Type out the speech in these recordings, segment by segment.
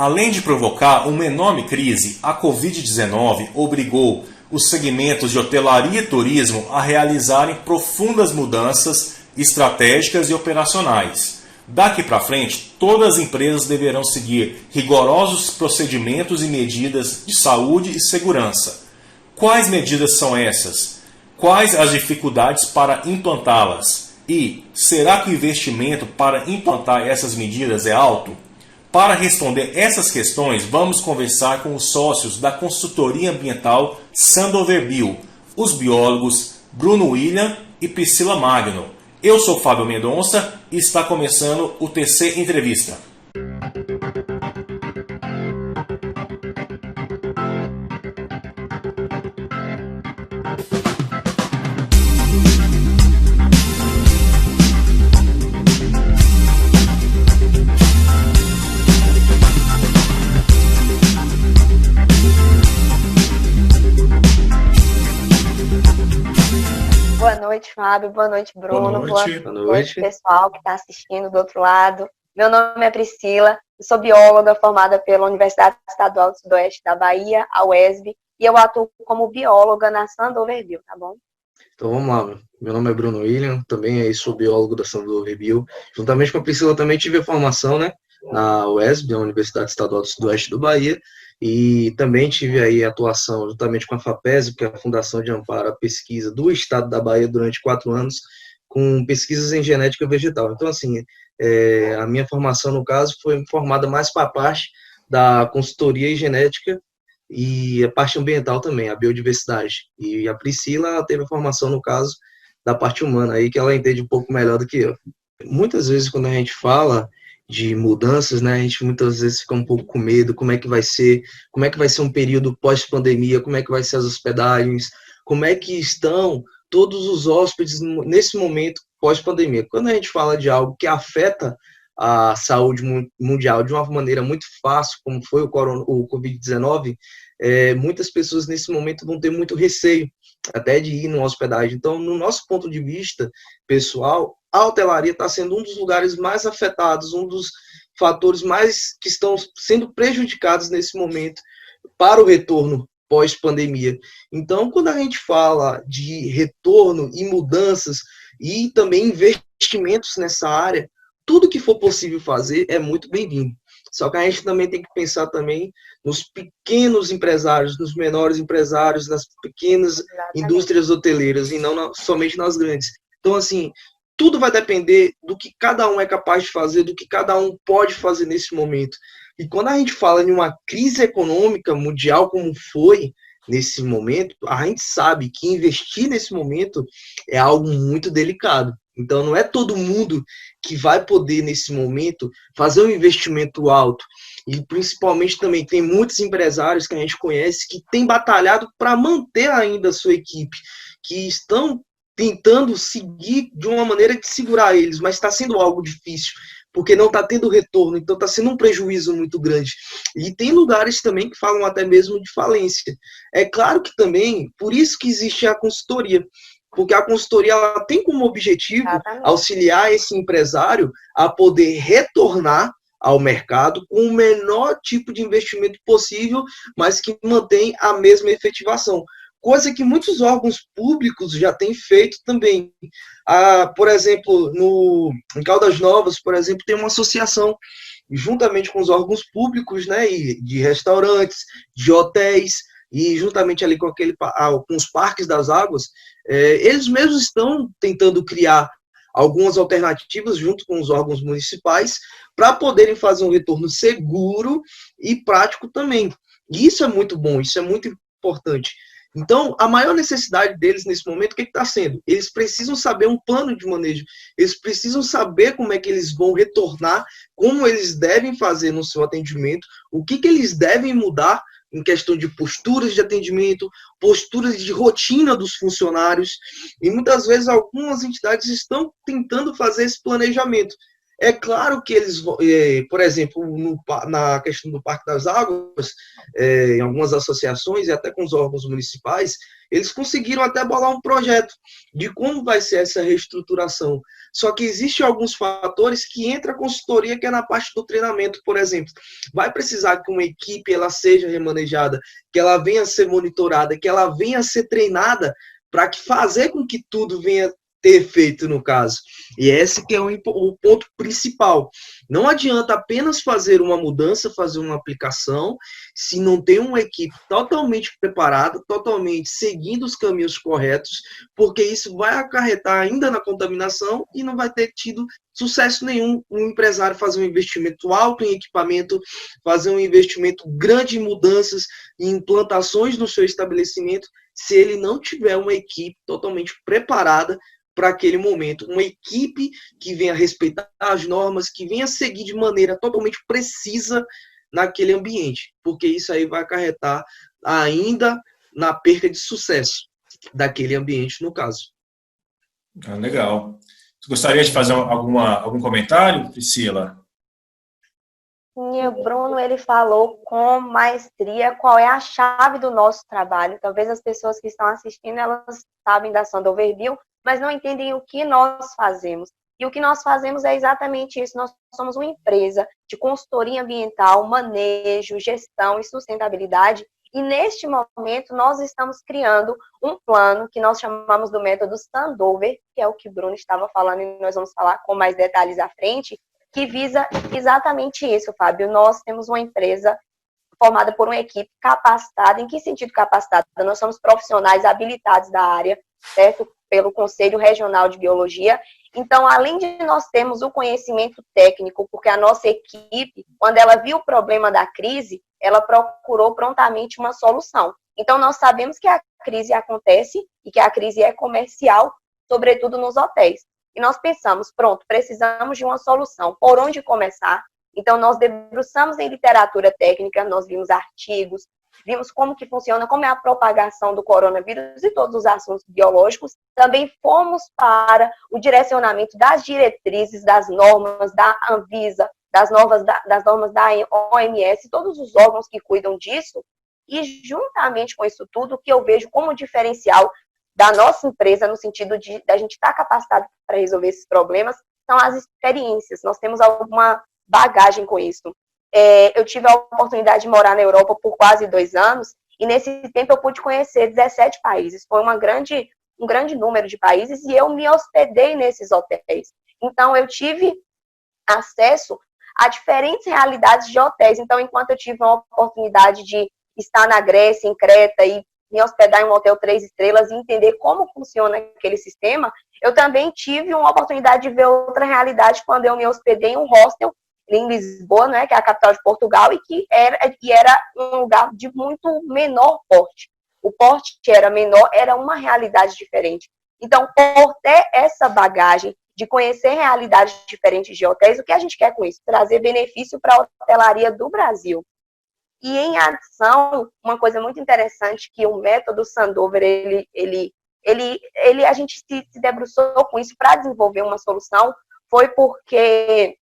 Além de provocar uma enorme crise, a Covid-19 obrigou os segmentos de hotelaria e turismo a realizarem profundas mudanças estratégicas e operacionais. Daqui para frente, todas as empresas deverão seguir rigorosos procedimentos e medidas de saúde e segurança. Quais medidas são essas? Quais as dificuldades para implantá-las? E será que o investimento para implantar essas medidas é alto? Para responder essas questões, vamos conversar com os sócios da consultoria ambiental Sandover Bio, os biólogos Bruno William e Priscila Magno. Eu sou Fábio Mendonça e está começando o TC Entrevista. Boa noite, Fábio. Boa noite, Bruno. Boa noite, pessoal que está assistindo do outro lado. Meu nome é Priscila, eu sou bióloga formada pela Universidade Estadual do Sudoeste da Bahia, a UESB, e eu atuo como bióloga na Sandover Bio, tá bom? Então vamos lá, meu nome é Bruno William, também sou biólogo da Sandover Bio. Juntamente com a Priscila também tive a formação, na UESB, a Universidade Estadual do Sudoeste da Bahia, e também tive aí a atuação juntamente com a FAPESB, que é a Fundação de Amparo à Pesquisa do Estado da Bahia, durante 4 anos, com pesquisas em genética vegetal. Então, assim, a minha formação, no caso, foi formada mais para a parte da consultoria e genética e a parte ambiental também, a biodiversidade. E a Priscila teve a formação, no caso, da parte humana, aí que ela entende um pouco melhor do que eu. Muitas vezes, quando a gente fala de mudanças, a gente muitas vezes fica um pouco com medo, como é que vai ser um período pós-pandemia, como é que vai ser as hospedagens, como é que estão todos os hóspedes nesse momento pós-pandemia. Quando a gente fala de algo que afeta a saúde mundial de uma maneira muito fácil, como foi o Covid-19, muitas pessoas nesse momento vão ter muito receio até de ir numa hospedagem. Então, no nosso ponto de vista pessoal, a hotelaria está sendo um dos lugares mais afetados, um dos fatores mais que estão sendo prejudicados nesse momento para o retorno pós-pandemia. Então, quando a gente fala de retorno e mudanças e também investimentos nessa área, tudo que for possível fazer é muito bem-vindo. Só que a gente também tem que pensar também nos pequenos empresários, nos menores empresários, nas pequenas indústrias hoteleiras e não somente nas grandes. Então, assim, tudo vai depender do que cada um é capaz de fazer, do que cada um pode fazer nesse momento. E quando a gente fala em uma crise econômica mundial como foi nesse momento, a gente sabe que investir nesse momento é algo muito delicado. Então, não é todo mundo que vai poder, nesse momento, fazer um investimento alto. E, principalmente, também tem muitos empresários que a gente conhece que têm batalhado para manter ainda a sua equipe, que estão tentando seguir de uma maneira de segurar eles, mas está sendo algo difícil, porque não está tendo retorno, então está sendo um prejuízo muito grande. E tem lugares também que falam até mesmo de falência. É claro que também, por isso que existe a consultoria, porque a consultoria ela tem como objetivo auxiliar esse empresário a poder retornar ao mercado com o menor tipo de investimento possível, mas que mantém a mesma efetivação. Coisa que muitos órgãos públicos já têm feito também. Por exemplo, em Caldas Novas, por exemplo, tem uma associação, juntamente com os órgãos públicos, e de restaurantes, de hotéis, e juntamente ali com os parques das águas, eles mesmos estão tentando criar algumas alternativas junto com os órgãos municipais para poderem fazer um retorno seguro e prático também. E isso é muito bom, isso é muito importante. Então, a maior necessidade deles nesse momento, o que está sendo? Eles precisam saber um plano de manejo, eles precisam saber como é que eles vão retornar, como eles devem fazer no seu atendimento, o que eles devem mudar em questão de posturas de atendimento, posturas de rotina dos funcionários, e muitas vezes algumas entidades estão tentando fazer esse planejamento. É claro que eles, por exemplo, na questão do Parque das Águas, em algumas associações e até com os órgãos municipais, eles conseguiram até bolar um projeto de como vai ser essa reestruturação. Só que existem alguns fatores que entra a consultoria, que é na parte do treinamento, por exemplo. Vai precisar que uma equipe ela seja remanejada, que ela venha a ser monitorada, que ela venha a ser treinada para que fazer com que tudo venha ter efeito no caso. E esse que é o ponto principal. Não adianta apenas fazer uma mudança, fazer uma aplicação, se não tem uma equipe totalmente preparada, totalmente seguindo os caminhos corretos, porque isso vai acarretar ainda na contaminação e não vai ter tido sucesso nenhum um empresário fazer um investimento alto em equipamento, fazer um investimento grande em mudanças, em implantações no seu estabelecimento, se ele não tiver uma equipe totalmente preparada para aquele momento, uma equipe que venha respeitar as normas, que venha seguir de maneira totalmente precisa naquele ambiente, porque isso aí vai acarretar ainda na perca de sucesso daquele ambiente, no caso. Legal. Você gostaria de fazer algum comentário, Priscila? E o Bruno, ele falou com maestria qual é a chave do nosso trabalho. Talvez as pessoas que estão assistindo, elas sabem da Sandoverbil, mas não entendem o que nós fazemos. E o que nós fazemos é exatamente isso. Nós somos uma empresa de consultoria ambiental, manejo, gestão e sustentabilidade. E neste momento nós estamos criando um plano que nós chamamos do método Sandover, que é o que o Bruno estava falando e nós vamos falar com mais detalhes à frente, que visa exatamente isso, Fábio. Nós temos uma empresa formada por uma equipe capacitada. Em que sentido capacitada? Nós somos profissionais habilitados da área, certo? Pelo Conselho Regional de Biologia. Então, além de nós termos o conhecimento técnico, porque a nossa equipe, quando ela viu o problema da crise, ela procurou prontamente uma solução. Então, nós sabemos que a crise acontece e que a crise é comercial, sobretudo nos hotéis. E nós pensamos, pronto, precisamos de uma solução. Por onde começar? Então, nós debruçamos em literatura técnica, nós vimos artigos, vimos como que funciona, como é a propagação do coronavírus e todos os assuntos biológicos. Também fomos para o direcionamento das diretrizes, das normas da Anvisa, das normas da OMS, todos os órgãos que cuidam disso. E, juntamente com isso tudo, o que eu vejo como diferencial da nossa empresa, no sentido de a gente estar capacitado para resolver esses problemas, são as experiências. Nós temos alguma bagagem com isso. Eu tive a oportunidade de morar na Europa por quase 2 anos, e nesse tempo eu pude conhecer 17 países. Foi um grande número de países, e eu me hospedei nesses hotéis. Então, eu tive acesso a diferentes realidades de hotéis. Então, enquanto eu tive a oportunidade de estar na Grécia, em Creta, e me hospedar em um hotel 3 estrelas e entender como funciona aquele sistema, eu também tive uma oportunidade de ver outra realidade quando eu me hospedei em um hostel em Lisboa, né, que é a capital de Portugal, e que era um lugar de muito menor porte. O porte era menor, era uma realidade diferente. Então, por ter essa bagagem de conhecer realidades diferentes de hotéis, o que a gente quer com isso? Trazer benefício para a hotelaria do Brasil. E em adição, uma coisa muito interessante que o método Sandover, a gente se debruçou com isso para desenvolver uma solução, foi porque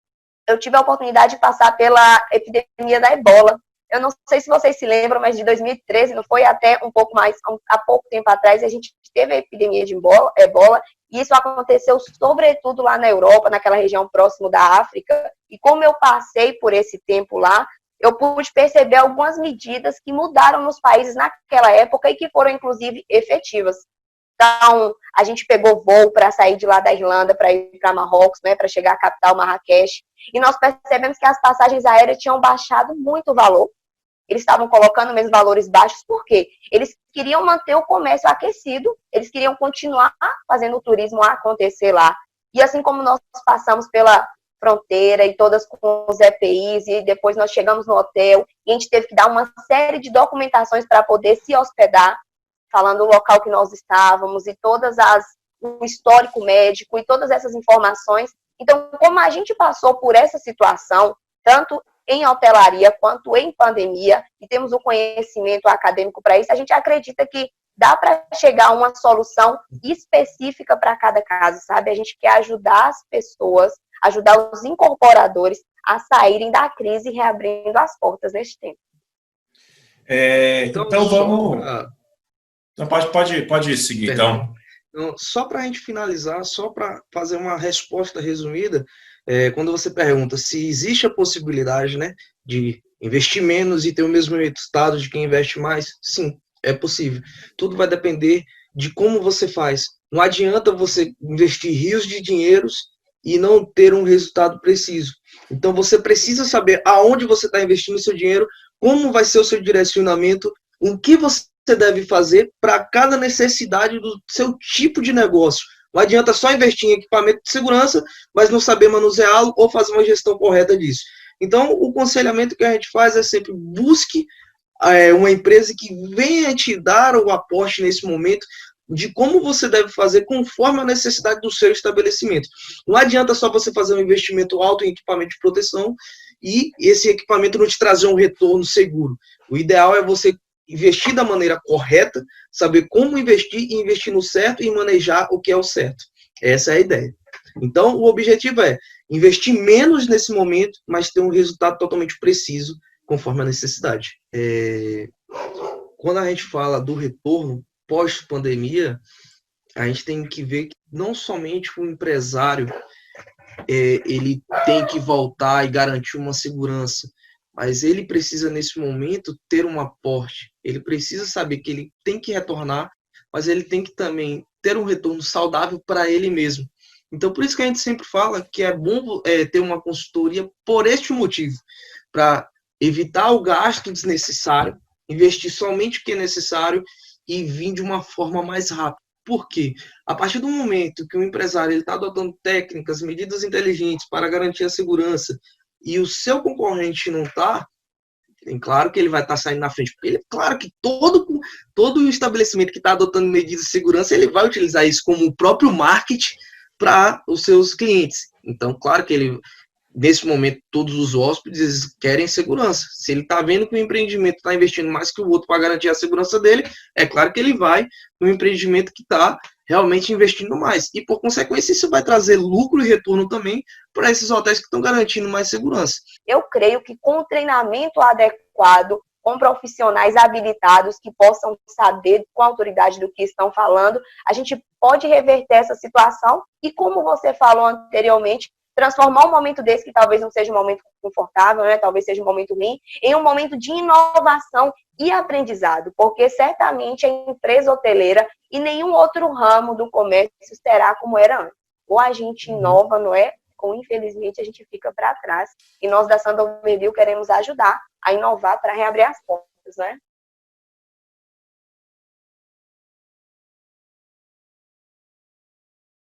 eu tive a oportunidade de passar pela epidemia da Ebola. Eu não sei se vocês se lembram, mas de 2013, não foi até um pouco mais, há pouco tempo atrás, a gente teve a epidemia de Ebola, e isso aconteceu sobretudo lá na Europa, naquela região próximo da África, e como eu passei por esse tempo lá, eu pude perceber algumas medidas que mudaram nos países naquela época e que foram, inclusive, efetivas. Então, a gente pegou voo para sair de lá da Irlanda, para ir para Marrocos, né, para chegar à capital, Marrakech, e nós percebemos que as passagens aéreas tinham baixado muito o valor. Eles estavam colocando mesmo valores baixos, por quê? Eles queriam manter o comércio aquecido, eles queriam continuar fazendo o turismo acontecer lá. E assim como nós passamos pela fronteira e todas com os EPIs, e depois nós chegamos no hotel, e a gente teve que dar uma série de documentações para poder se hospedar, falando o local que nós estávamos, e o histórico médico, e todas essas informações. Então, como a gente passou por essa situação, tanto em hotelaria quanto em pandemia, e temos o conhecimento acadêmico para isso, a gente acredita que dá para chegar a uma solução específica para cada caso, sabe? A gente quer ajudar as pessoas, ajudar os incorporadores a saírem da crise, reabrindo as portas neste tempo. Então vamos... Então, pode seguir, então. Então, só para a gente finalizar, só para fazer uma resposta resumida, quando você pergunta se existe a possibilidade, né, de investir menos e ter o mesmo resultado de quem investe mais, sim, é possível. Tudo vai depender de como você faz. Não adianta você investir rios de dinheiros e não ter um resultado preciso. Então, você precisa saber aonde você está investindo o seu dinheiro, como vai ser o seu direcionamento, o que você deve fazer para cada necessidade do seu tipo de negócio. Não adianta só investir em equipamento de segurança, mas não saber manuseá-lo ou fazer uma gestão correta disso. Então, o aconselhamento que a gente faz é sempre busque uma empresa que venha te dar o aporte nesse momento de como você deve fazer conforme a necessidade do seu estabelecimento. Não adianta só você fazer um investimento alto em equipamento de proteção e esse equipamento não te trazer um retorno seguro. O ideal é você investir da maneira correta, saber como investir e investir no certo e manejar o que é o certo. Essa é a ideia. Então, o objetivo é investir menos nesse momento, mas ter um resultado totalmente preciso, conforme a necessidade. Quando a gente fala do retorno pós-pandemia, a gente tem que ver que não somente o empresário ele tem que voltar e garantir uma segurança, mas ele precisa, nesse momento, ter um aporte. Ele precisa saber que ele tem que retornar, mas ele tem que também ter um retorno saudável para ele mesmo. Então, por isso que a gente sempre fala que é bom ter uma consultoria por este motivo, para evitar o gasto desnecessário, investir somente o que é necessário e vir de uma forma mais rápida. Por quê? A partir do momento que o empresário está adotando técnicas, medidas inteligentes para garantir a segurança e o seu concorrente não está, é claro que ele vai estar saindo na frente. Porque claro que todo estabelecimento que está adotando medidas de segurança, ele vai utilizar isso como o próprio marketing para os seus clientes. Então, claro que ele, nesse momento, todos os hóspedes querem segurança. Se ele está vendo que o empreendimento está investindo mais que o outro para garantir a segurança dele, é claro que ele vai no empreendimento que está realmente investindo mais. E, por consequência, isso vai trazer lucro e retorno também para esses hotéis que estão garantindo mais segurança. Eu creio que com o treinamento adequado, com profissionais habilitados que possam saber com autoridade do que estão falando, a gente pode reverter essa situação e, como você falou anteriormente, transformar um momento desse, que talvez não seja um momento confortável, né? Talvez seja um momento ruim, em um momento de inovação e aprendizado, porque certamente a empresa hoteleira e nenhum outro ramo do comércio será como era antes. Ou a gente inova, não é? Ou, infelizmente, a gente fica para trás. E nós da Sandoverville queremos ajudar a inovar para reabrir as portas, né?